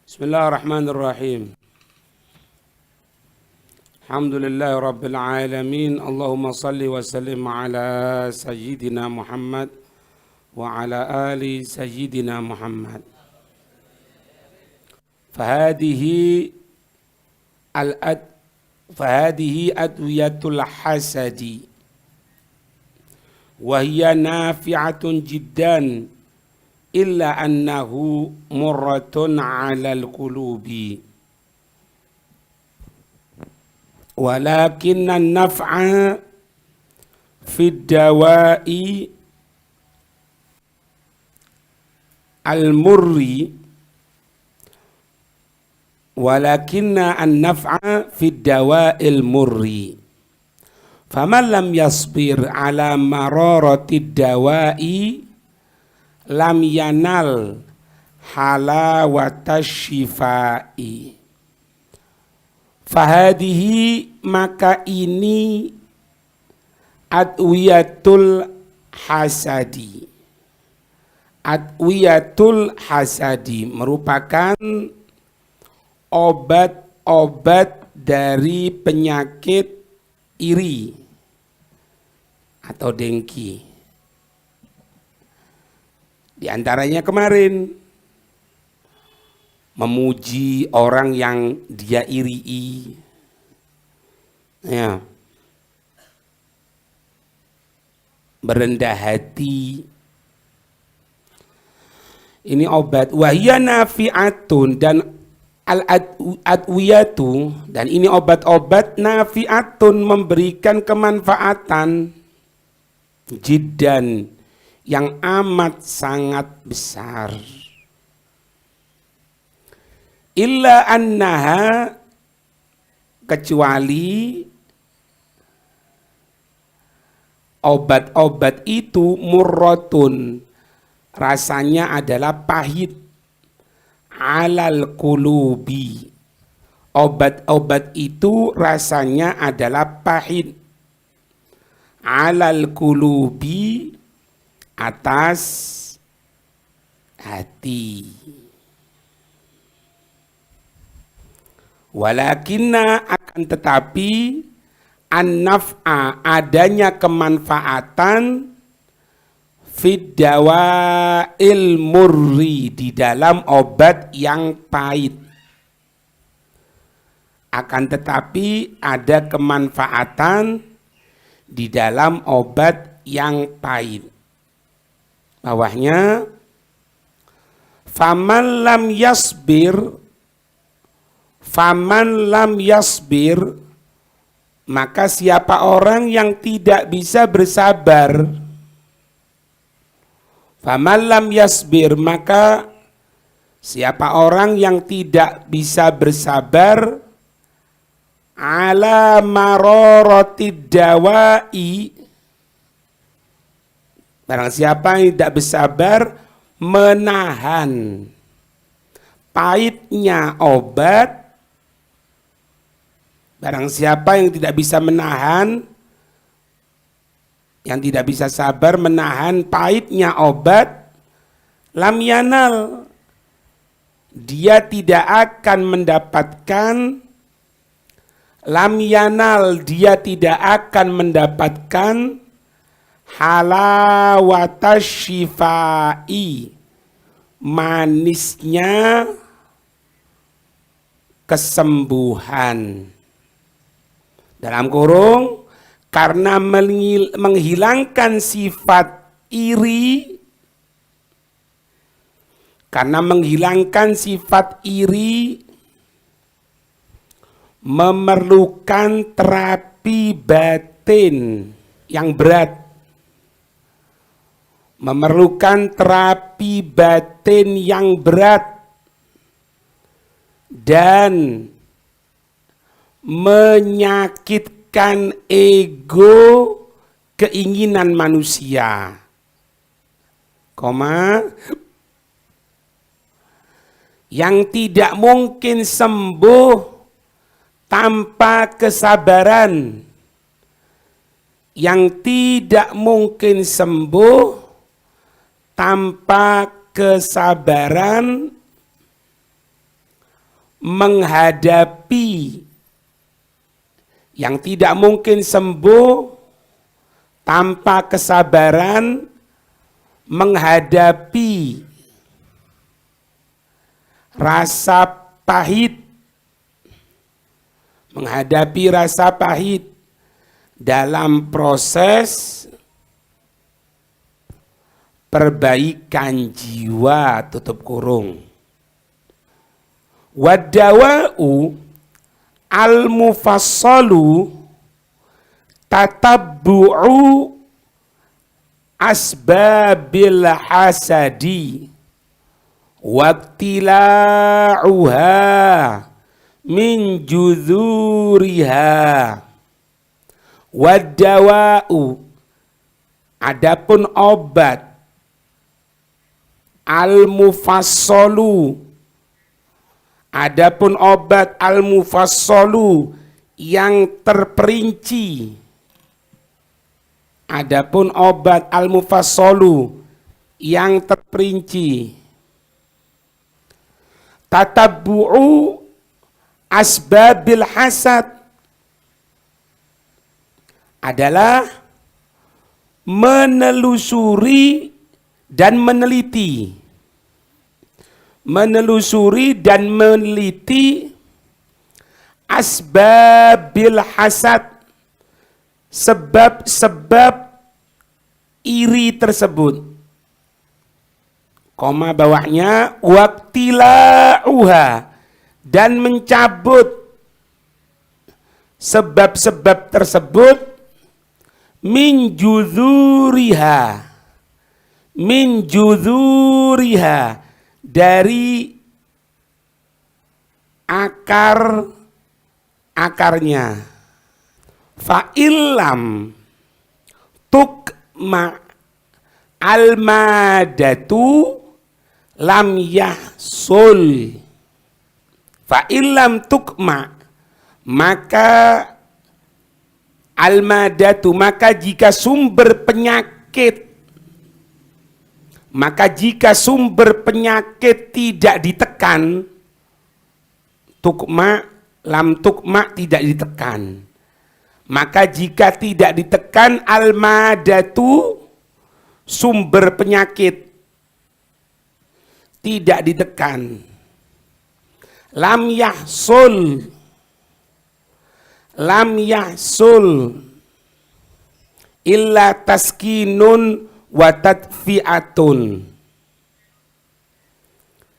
Bismillahirrahmanirrahim. Alhamdulillahi Rabbil Alamin. Allahumma salli wa sallim ala Sayyidina Muhammad wa ala ali Sayyidina Muhammad. Fahadihi adwiyatul hasadi wa hiya nafi'atun jiddan illa annahu murratun 'alal qulubi walakinna an-naf'a fid dawa'i al-murri walakinna an-naf'a fid dawa'il murri faman lam yasbir 'ala mararatid dawa'i lam yanal halawatash shifai. Fahadihi, maka ini adwiyatul hasadi. Adwiyatul hasadi merupakan obat-obat dari penyakit iri atau dengki. Di antaranya kemarin memuji orang yang dia irii, ya, berendah hati. Ini obat wahya nafi'atun, dan al-adwiyatu, dan ini obat-obat nafi'atun, memberikan kemanfaatan jiddan, yang amat sangat besar. Illa annaha, kecuali obat-obat itu murratun, rasanya adalah pahit, alal qulubi, obat-obat itu rasanya adalah pahit, alal qulubi, atas hati. Walakinna, akan tetapi, an-naf'a, adanya kemanfaatan, fid dawa'il murri, di dalam obat yang pahit. Akan tetapi ada kemanfaatan di dalam obat yang pahit. Bawahnya, faman lam yasbir, maka siapa orang yang tidak bisa bersabar. Faman lam yasbir, maka siapa orang yang tidak bisa bersabar, ala mararatid dawa'i, barang siapa yang tidak bersabar menahan pahitnya obat, barang siapa yang tidak bisa menahan, yang tidak bisa sabar menahan pahitnya obat, lam yanal, dia tidak akan mendapatkan, lam yanal, dia tidak akan mendapatkan halawatash shifai, manisnya kesembuhan. Dalam kurung, karena menghilangkan sifat iri, karena menghilangkan sifat iri memerlukan terapi batin yang berat, memerlukan terapi batin yang berat, dan menyakitkan ego, keinginan manusia, yang tidak mungkin sembuh tanpa kesabaran, yang tidak mungkin sembuh tanpa kesabaran, menghadapi yang tidak mungkin sembuh tanpa kesabaran, menghadapi rasa pahit, menghadapi rasa pahit dalam proses perbaikan jiwa, tutup kurung. Wadawa'u al-mufassalu tatabbu'u asbabil hasadi waqtila'uha min judhuriha. Wadawa'u, adapun obat, al-mufassalu, adapun obat al-mufassalu yang terperinci, adapun obat al-mufassalu yang terperinci, tatabbu'u asbabil hasad, adalah menelusuri dan meneliti, menelusuri dan meneliti asbabil hasad, sebab-sebab iri tersebut. Koma bawahnya waqtila'uha, dan mencabut sebab-sebab tersebut min judhuriha, min judhuriha, dari akarnya. Fa illam tukma al-madatu lam yahsul. Fa illam tukma, maka al-madatu, maka jika sumber penyakit, maka jika sumber penyakit tidak ditekan, tukma, lam tukma, tidak ditekan, maka jika tidak ditekan al-madatu, sumber penyakit tidak ditekan, lam yahsul, lam yahsul illa taskinun wa tadfi'atun,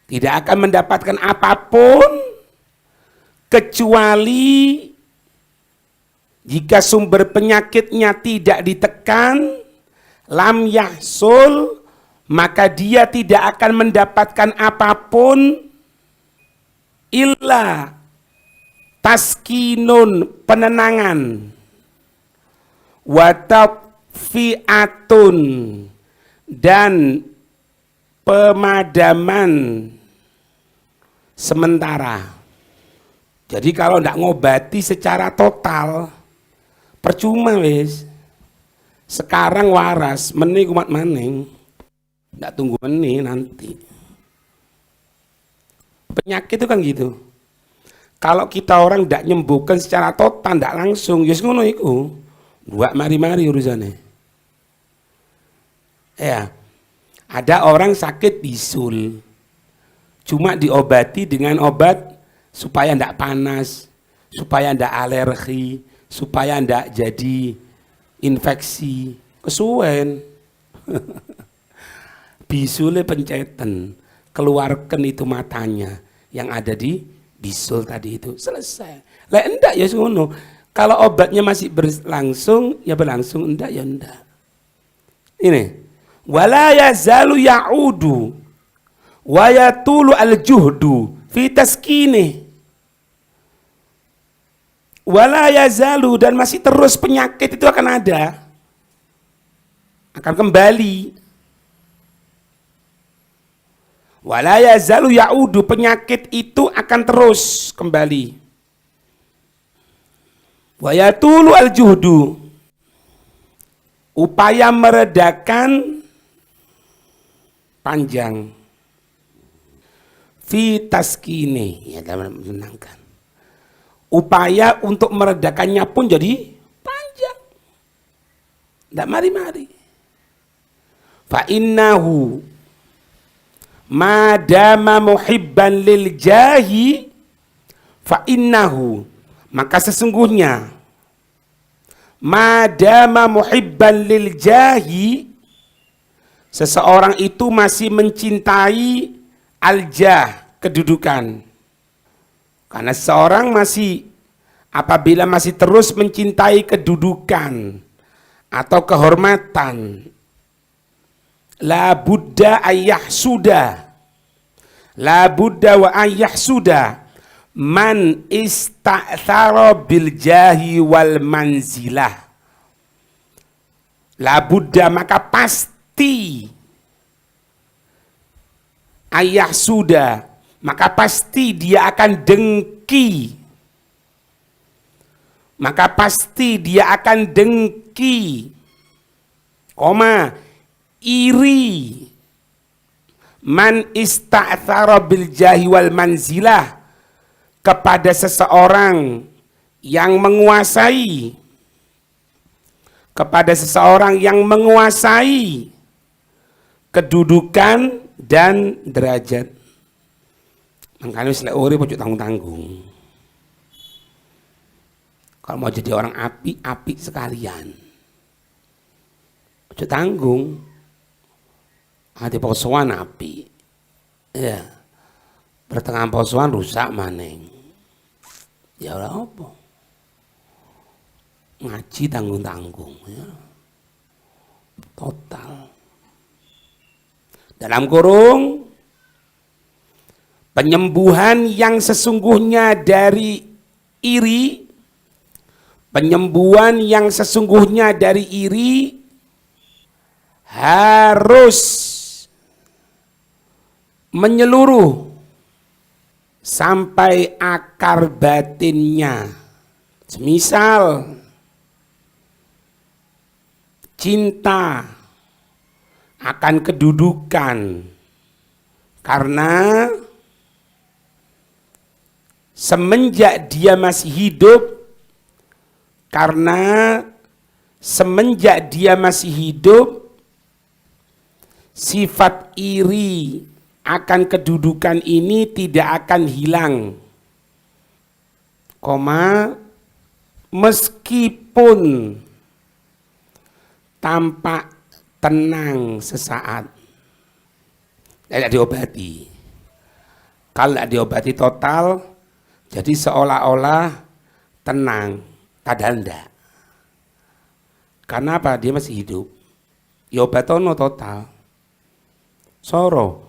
tidak akan mendapatkan apapun kecuali jika sumber penyakitnya tidak ditekan, lam yahsul, maka dia tidak akan mendapatkan apapun illa taskinun, penenangan, watadfi'atun, dan pemadaman sementara. Jadi kalau tidak ngobati secara total, percuma wis. Sekarang waras, meni kumat maning, tidak tunggu meni nanti. Penyakit itu kan gitu. Kalau kita orang tidak nyembuhkan secara total, tidak langsung, ya ngono iku. Dua mari-mari urusannya. Ya, ada orang sakit bisul, cuma diobati dengan obat supaya tidak panas, supaya tidak alergi, supaya tidak jadi infeksi, kesuwen. Bisulnya pencetan, keluarkan itu matanya yang ada di bisul tadi itu, selesai. Lah enggak ya ngono. Kalau obatnya masih berlangsung ya berlangsung, enggak ya enggak. Ini wala yazalu ya'udu wa yatulu al-juhdu fi taskini. Wala yazalu, dan masih terus penyakit itu akan ada, akan kembali. Wala yazalu ya'udu, penyakit itu akan terus kembali. Wa yatulu al-juhdu, upaya meredakan panjang. fi taskini, ya dalam menenangkan. Upaya untuk meredakannya pun jadi panjang. Tidak mari-mari. Fa innahu madama muhibban lil jahi fa innahu, maka sesungguhnya madama muhibban lil jahi, seseorang itu masih mencintai al-jah, kedudukan. Karena seseorang masih, apabila masih terus mencintai kedudukan atau kehormatan, la budda ayyahsuda, la budda wa ayyahsuda man ista'thara bil jahi wal manzilah. La budda, maka pasti, ayyahsuda, maka pasti dia akan dengki, maka pasti dia akan dengki, iri, man ista'thara bil jahi wal manzilah, kepada seseorang yang menguasai, kepada seseorang yang menguasai kedudukan dan derajat. Makanya selek urip ojo tanggung-tanggung. Kalau mau jadi orang api sekalian, ojo tanggung. Hati posoan api, ya. Pertengahan posoan rusak maning. Ya ora apa. Ngaji tanggung-tanggung, ya. Total. Dalam kurung, penyembuhan yang sesungguhnya dari iri, penyembuhan yang sesungguhnya dari iri harus menyeluruh sampai akar batinnya. Semisal cinta akan kedudukan, karena semenjak dia masih hidup, karena semenjak dia masih hidup, sifat iri akan kedudukan ini tidak akan hilang, meskipun tampak tenang sesaat. Tidak diobati. Kalau tidak diobati total, jadi seolah-olah tenang, padahal enggak. Karena apa? Dia masih hidup. Ya obatono total. Soro.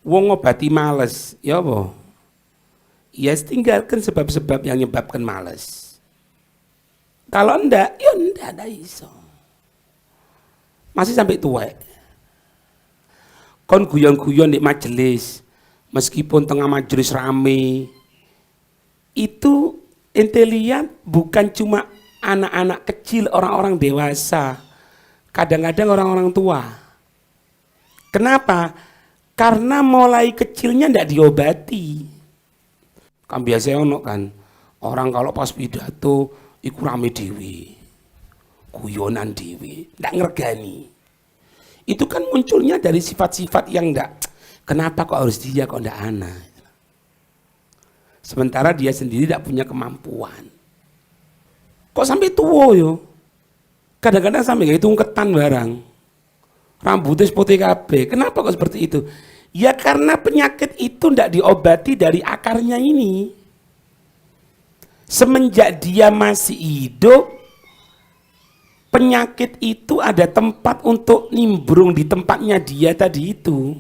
Wong ngobati males, ya apa? Ya tinggalkan sebab-sebab yang menyebabkan males. Kalau enggak, ya enggak ada iso. Masih sampai tua. Kon guyon-guyon di majelis, meskipun tengah majelis rame, itu ente lihat bukan cuma anak-anak kecil, orang-orang dewasa, kadang-kadang orang-orang tua. Kenapa? Karena mulai kecilnya ndak diobati. Kan biasanya ono kan, orang kalau pas pidato iku rame dewe, guyonan dewe, ndak ngergani. Itu kan munculnya dari sifat-sifat yang ndak, kenapa kok harus dia, kok ndak ana. Sementara dia sendiri tidak punya kemampuan. Kok sampai tua yo? Kadang-kadang sampai kayak tungketan barang. Rambutnya putih kabeh. Kenapa kok seperti itu? Ya karena penyakit itu tidak diobati dari akarnya ini. Semenjak dia masih hidup, penyakit itu ada tempat untuk nimbrung di tempatnya dia tadi itu.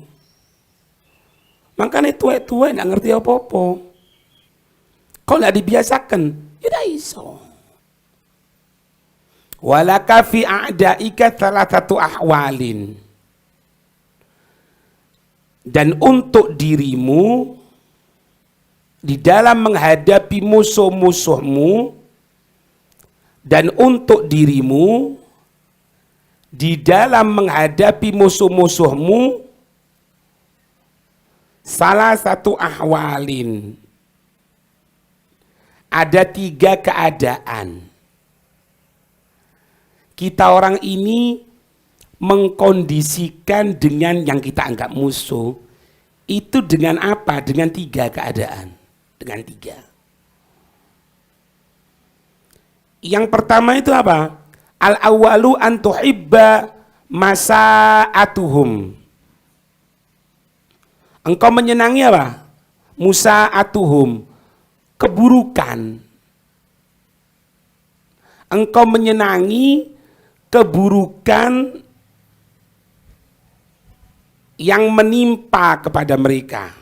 Makanya tua-tua tidak ngerti apa-apa. Kalau tidak dibiasakan, ya tidak iso. Walaka fi a'daika thalathatu ahwalin. Dan untuk dirimu di dalam menghadapi musuh-musuhmu, dan untuk dirimu di dalam menghadapi musuh-musuhmu salah satu ahwalin. Ada 3 keadaan. Kita orang ini mengkondisikan dengan yang kita anggap musuh. Itu dengan apa? Dengan 3 keadaan. Dengan 3. Yang pertama itu apa? Al-awwalu an tuhibba masa'atuhum. Engkau menyenangi apa? Musa'atuhum, keburukan. Engkau menyenangi keburukan yang menimpa kepada mereka.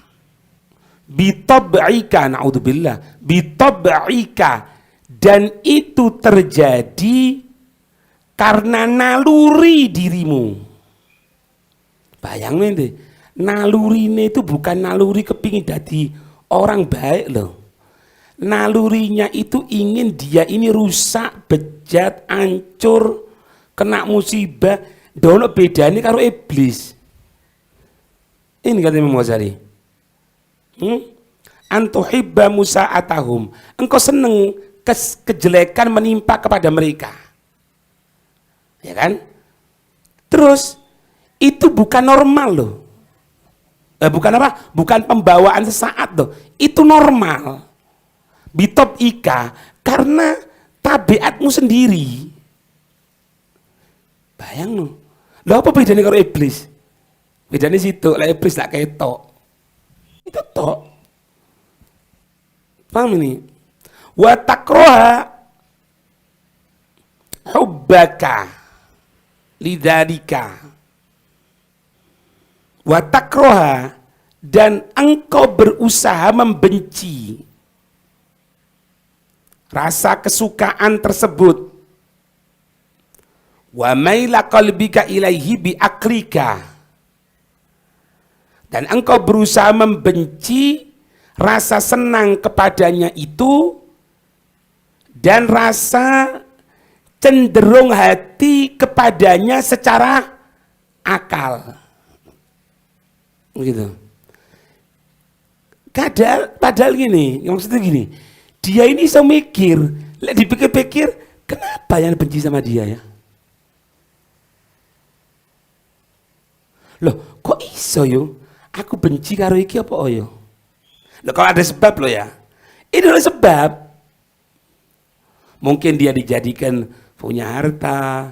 Bitab'ika, na'udzubillah, bitab'ika, dan itu terjadi karena naluri dirimu. Bayangin deh, naluri ini itu bukan naluri kepingin jadi orang baik loh. Nalurinya itu ingin dia ini rusak, bejat, hancur, kena musibah. Dono bedanya karo iblis. Ini kata Imam Ghazali. Antuhibba musa'atahum. Engkau seneng kejelekan menimpa kepada mereka. Ya kan? Terus itu bukan normal loh. Bukan apa? Bukan pembawaan sesaat loh. Itu normal. Bitop ika, karena tabiatmu sendiri. Bayang loh. Loh apa bedanya kalau iblis? Bedanya situ, lah iblis tak ketok. Itu tok. Paham ini? Wa takroha hubbaka lidzalika. Wa takroha, dan engkau berusaha membenci rasa kesukaan tersebut. Wa maila qalbika ilaihi bi aklika, dan engkau berusaha membenci rasa senang kepadanya itu dan rasa cenderung hati kepadanya secara akal. Gitu. Padahal gini, maksudnya gini, dia ini bisa mikir, dipikir-pikir, kenapa yang benci sama dia ya? Loh, kok iso yo? Aku benci karo iki apa yo? Loh, kalau ada sebab loh ya. Ini adalah sebab. Mungkin dia dijadikan punya harta,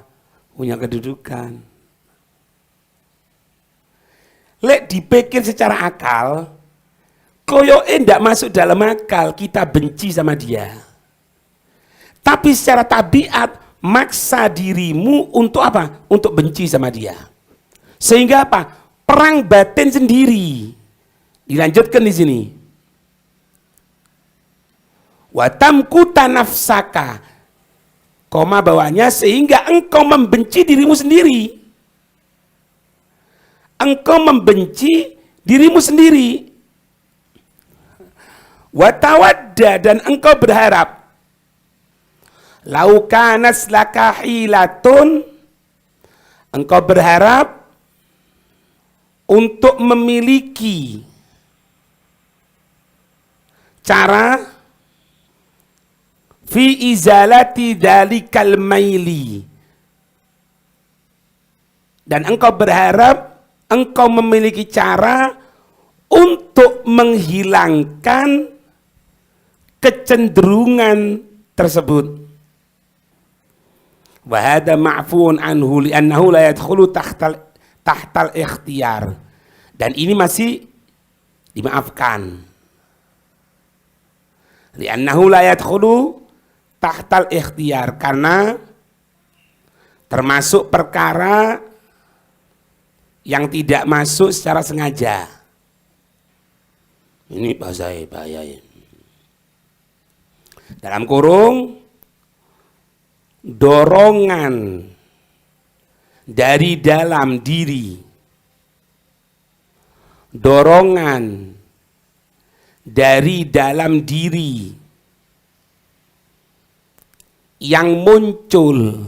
punya kedudukan. Lek dipikir secara akal, koyoke ndak masuk dalam akal kita benci sama dia. Tapi secara tabiat maksa dirimu untuk apa? Untuk benci sama dia. Sehingga apa? Perang batin sendiri. Dilanjutkan di sini. Wa tamkuta nafsaka, koma bawahnya, sehingga engkau membenci dirimu sendiri. Engkau membenci dirimu sendiri. Wa tawadda, dan engkau berharap, lau kanas laka hilatun, engkau berharap untuk memiliki cara fi izalati dalikal maili, dan engkau berharap engkau memiliki cara untuk menghilangkan kecenderungan tersebut. Wa hada ma'fuun anhu li'annahu la yadkhulu tahtal ikhtiyar, dan ini masih dimaafkan. Li'annahu la yadkhulu tahtal ikhtiyar, karena termasuk perkara yang tidak masuk secara sengaja. Ini bahasa bahaya. Dalam kurung, dorongan dari dalam diri, dorongan dari dalam diri yang muncul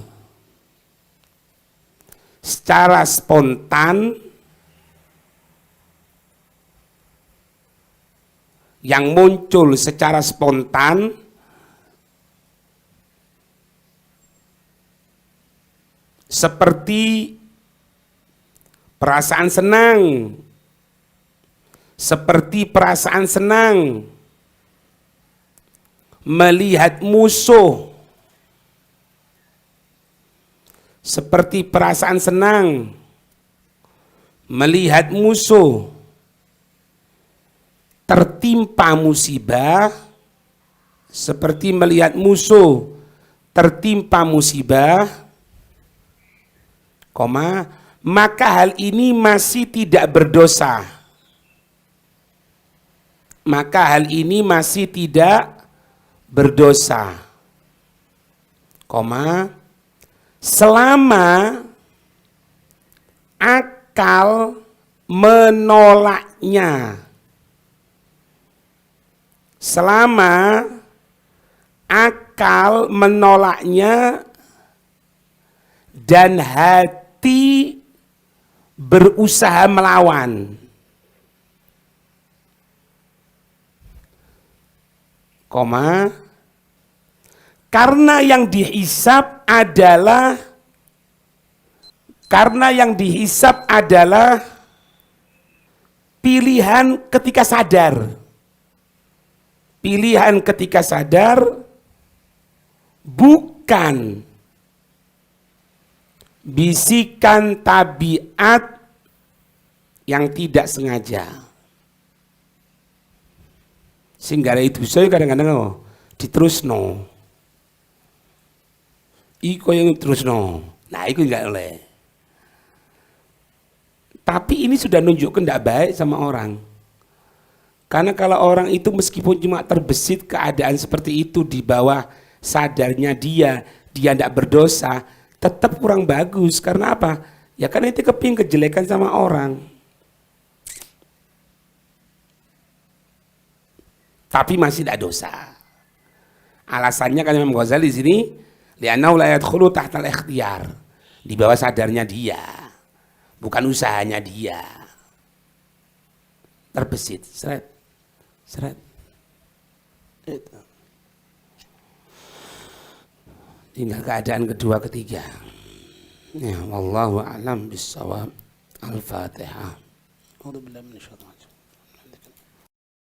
secara spontan yang muncul secara spontan seperti perasaan senang, melihat musuh, seperti perasaan senang, melihat musuh, tertimpa musibah, seperti melihat musuh tertimpa musibah, maka hal ini masih tidak berdosa. Maka hal ini masih tidak berdosa. Selama akal menolaknya. Selama akal menolaknya dan hati berusaha melawan. Karena yang dihisab adalah pilihan ketika sadar. Pilihan ketika sadar, bukan bisikan tabiat yang tidak sengaja. Sehingga itu saya kadang-kadang diterusno. Iko yang terusno. Nah, itu enggak oleh. Tapi ini sudah nunjukkan tidak baik sama orang. Karena kalau orang itu meskipun cuma terbesit keadaan seperti itu di bawah sadarnya dia tidak berdosa, tetap kurang bagus. Karena apa? Ya karena itu kepingin kejelekan sama orang. Tapi masih tidak dosa. Alasannya kan Imam Ghazali di sini, li'annahu la yadkhulu tahtal ikhtiyar. Di bawah sadarnya dia, bukan usahanya dia. Terbesit, seret. Tinggal keadaan kedua ketiga. Ya, wallahu a'lam bissawab. Al-Fatihah. A'udzu billahi minasyaitonir rajim.